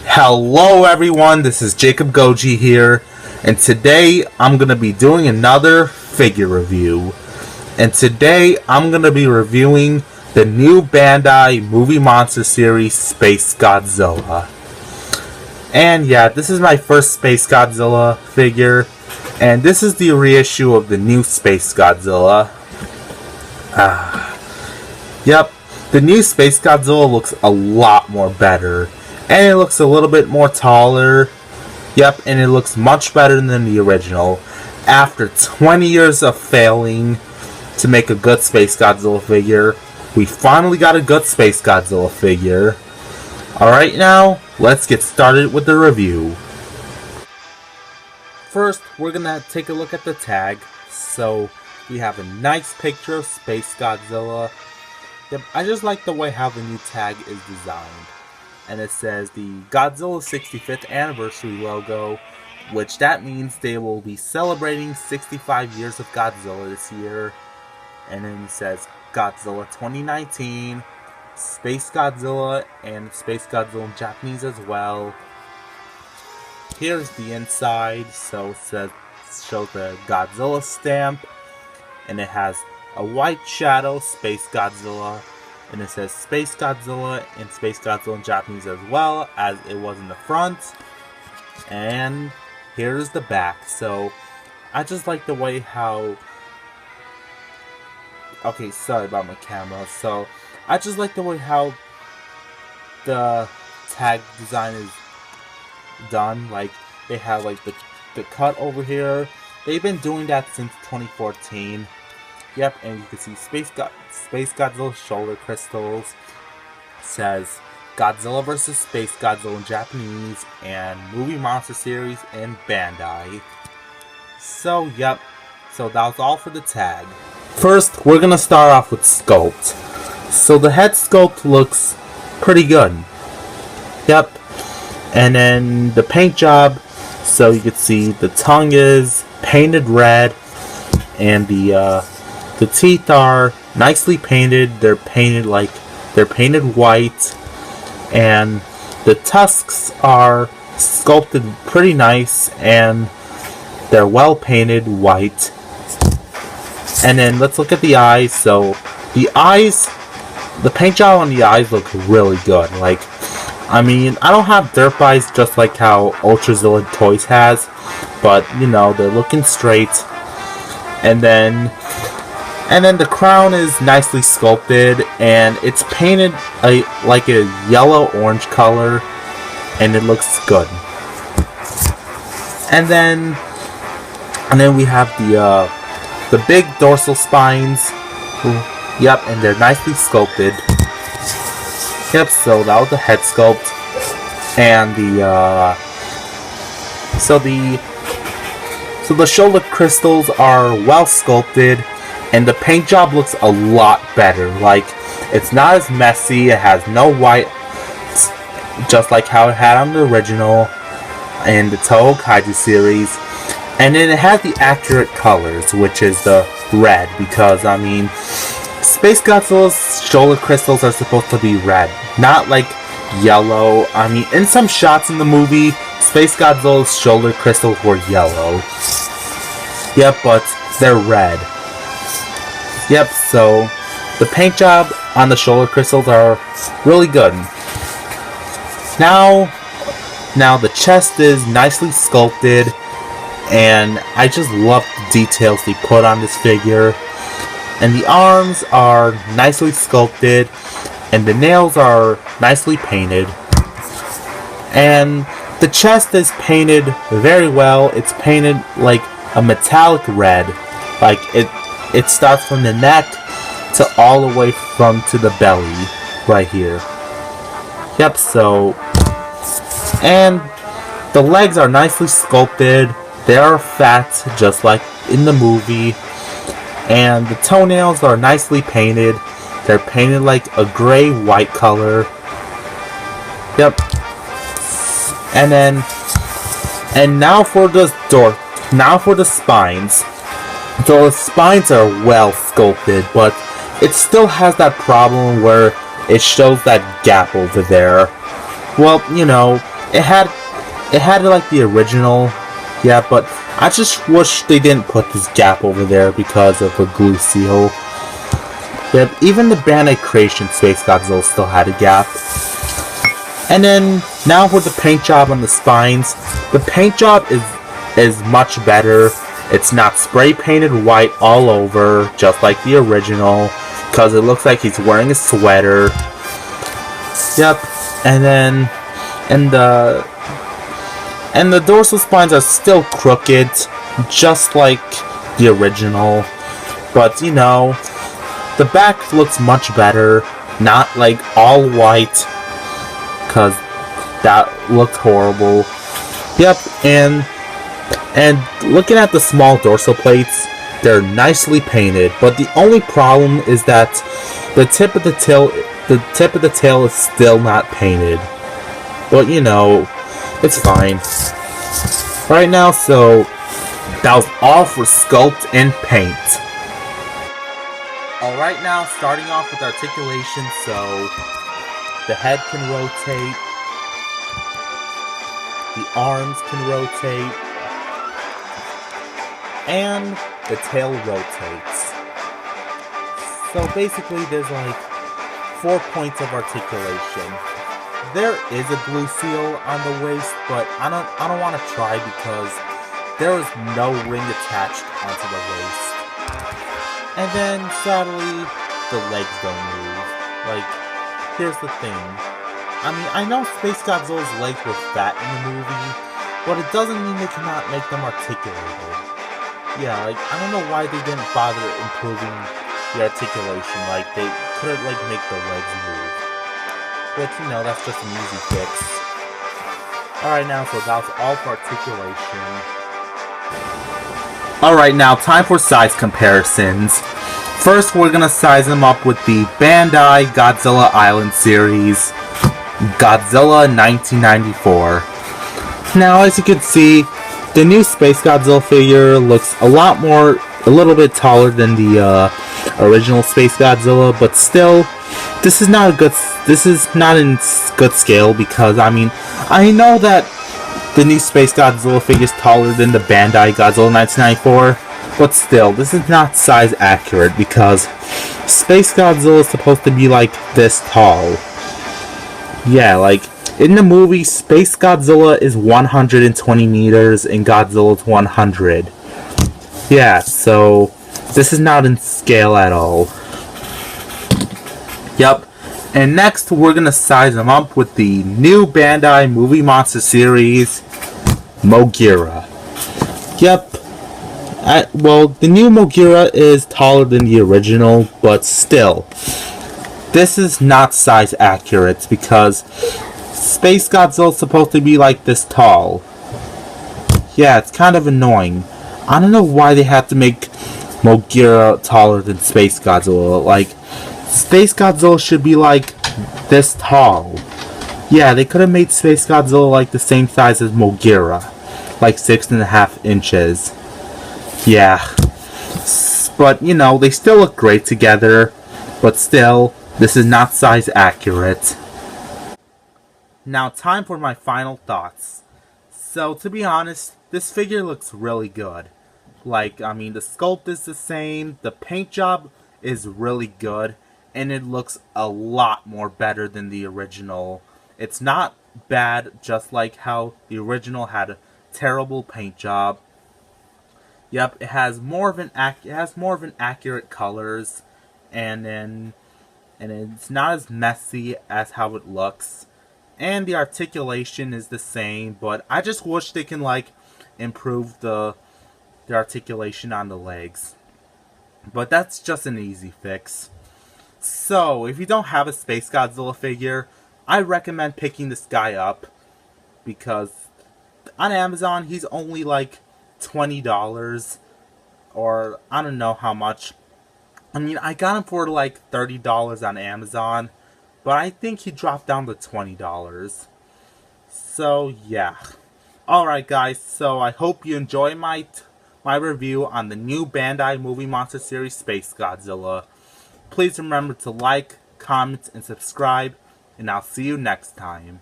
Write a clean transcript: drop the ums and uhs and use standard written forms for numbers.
Hello everyone, this is Jacob Goji here, and today I'm going to be doing another figure review. And today I'm going to be reviewing the new Bandai movie monster series, Spacegodzilla. And yeah, this is my first Spacegodzilla figure, and this is the reissue of the new Spacegodzilla. Yep, the new Spacegodzilla looks a lot more better. And it looks a little bit more taller. Yep, and it looks much better than the original. After 20 years of failing to make a good Spacegodzilla figure, we finally got a good Spacegodzilla figure. Alright now, let's get started with the review. First, we're gonna take a look at the tag. So, we have a nice picture of Spacegodzilla. Yep, I just like the way how the new tag is designed. And it says the Godzilla 65th anniversary logo, which that means they will be celebrating 65 years of Godzilla this year. And then it says Godzilla 2019, Spacegodzilla, and Spacegodzilla in Japanese as well. Here's the inside, so it shows the Godzilla stamp, and it has a white shadow, Spacegodzilla. And it says Spacegodzilla and Spacegodzilla in Japanese as well as it was in the front. And here's the back. So I just like the way how... Okay, sorry about my camera. So I just like the way how the tag design is done. Like they have like the cut over here. They've been doing that since 2014. Yep, and you can see Space Godzilla shoulder crystals. It says Godzilla vs. Space Godzilla in Japanese and movie monster series in Bandai. So, yep. So that was all for the tag. First, we're gonna start off with sculpt. So the head sculpt looks pretty good. Yep. And then the paint job. So you can see the tongue is painted red, and the teeth are nicely painted. They're painted white, and the tusks are sculpted pretty nice, and they're well painted white. And then let's look at the eyes. So the eyes, the paint job on the eyes look really good. Like, I mean, I don't have derp eyes just like how Ultrazilla Toys has, but you know, they're looking straight. And then the crown is nicely sculpted, and it's painted like a yellow-orange color, and it looks good. And then we have the big dorsal spines. Yep, and they're nicely sculpted. Yep, so that was the head sculpt, and the shoulder crystals are well sculpted. And the paint job looks a lot better. Like, it's not as messy. It has no white, just like how it had on the original in the Toho Kaiju series. And then it has the accurate colors, which is the red. Because, I mean, Space Godzilla's shoulder crystals are supposed to be red, not like yellow. I mean, in some shots in the movie, Space Godzilla's shoulder crystals were yellow. Yep, but they're red. Yep, so the paint job on the shoulder crystals are really good. Now the chest is nicely sculpted, and I just love the details they put on this figure. And the arms are nicely sculpted, and the nails are nicely painted. And the chest is painted very well. It's painted like a metallic red, like it starts from the neck to all the way to the belly, right here. Yep, so... And the legs are nicely sculpted. They are fat, just like in the movie. And the toenails are nicely painted. They're painted like a gray-white color. Yep. And now for the spines. So the spines are well sculpted, but it still has that problem where it shows that gap over there. Well, you know, it had like the original, yeah, but I just wish they didn't put this gap over there because of a glue seal. Yeah, even the Bandai Creation Spacegodzilla still had a gap. And then now for the paint job on the spines, the paint job is much better. It's not spray painted white all over, just like the original, because it looks like he's wearing a sweater. Yep, and then and the dorsal spines are still crooked, just like the original. But you know, the back looks much better, not like all white, because that looked horrible. Yep, and looking at the small dorsal plates, they're nicely painted, but the only problem is that the tip of the tail is still not painted. But you know, it's fine. Right now, so that was all for sculpt and paint. Alright, now starting off with articulation, so the head can rotate, the arms can rotate, and the tail rotates. So basically there's like 4 points of articulation. There is a glue seal on the waist, but I don't want to try because there is no ring attached onto the waist. And then sadly the legs don't move. Like, here's the thing. I mean, I know Spacegodzilla's legs were fat in the movie, but it doesn't mean they cannot make them articulated. Yeah, like, I don't know why they didn't bother improving the articulation. Like, they couldn't, like, make the legs move. But, you know, that's just an easy fix. Alright, now, so that's all for articulation. Alright, now, time for size comparisons. First, we're gonna size them up with the Bandai Godzilla Island series, Godzilla 1994. Now, as you can see, the new Spacegodzilla figure looks a little bit taller than the original Spacegodzilla, but still, this is not in good scale because, I mean, I know that the new Spacegodzilla figure is taller than the Bandai Godzilla 1994, but still, this is not size accurate because Spacegodzilla is supposed to be like this tall. Yeah, like, in the movie, Spacegodzilla is 120 meters and Godzilla's 100. Yeah, so this is not in scale at all. Yep. And next, we're gonna size them up with the new Bandai Movie Monster Series, Mogira. Yep. Well, the new Mogira is taller than the original, but still, this is not size accurate because Spacegodzilla is supposed to be like this tall. Yeah, it's kind of annoying. I don't know why they have to make Mogira taller than Spacegodzilla. Like, Spacegodzilla should be like this tall. Yeah, they could have made Spacegodzilla like the same size as Mogira, like 6.5 inches. Yeah, but you know, they still look great together, but still, this is not size accurate. Now, time for my final thoughts. So, to be honest, this figure looks really good. Like, I mean, the sculpt is the same, the paint job is really good, and it looks a lot more better than the original. It's not bad, just like how the original had a terrible paint job. Yep, it has more of an accurate colors, and it's not as messy as how it looks. And the articulation is the same, but I just wish they can like improve the articulation on the legs. But that's just an easy fix. So, if you don't have a Spacegodzilla figure, I recommend picking this guy up because on Amazon he's only like $20 or I don't know how much. I mean, I got him for like $30 on Amazon, but I think he dropped down to $20. So yeah. Alright guys, so I hope you enjoy my review on the new Bandai Movie Monster Series Spacegodzilla. Please remember to like, comment, and subscribe, and I'll see you next time.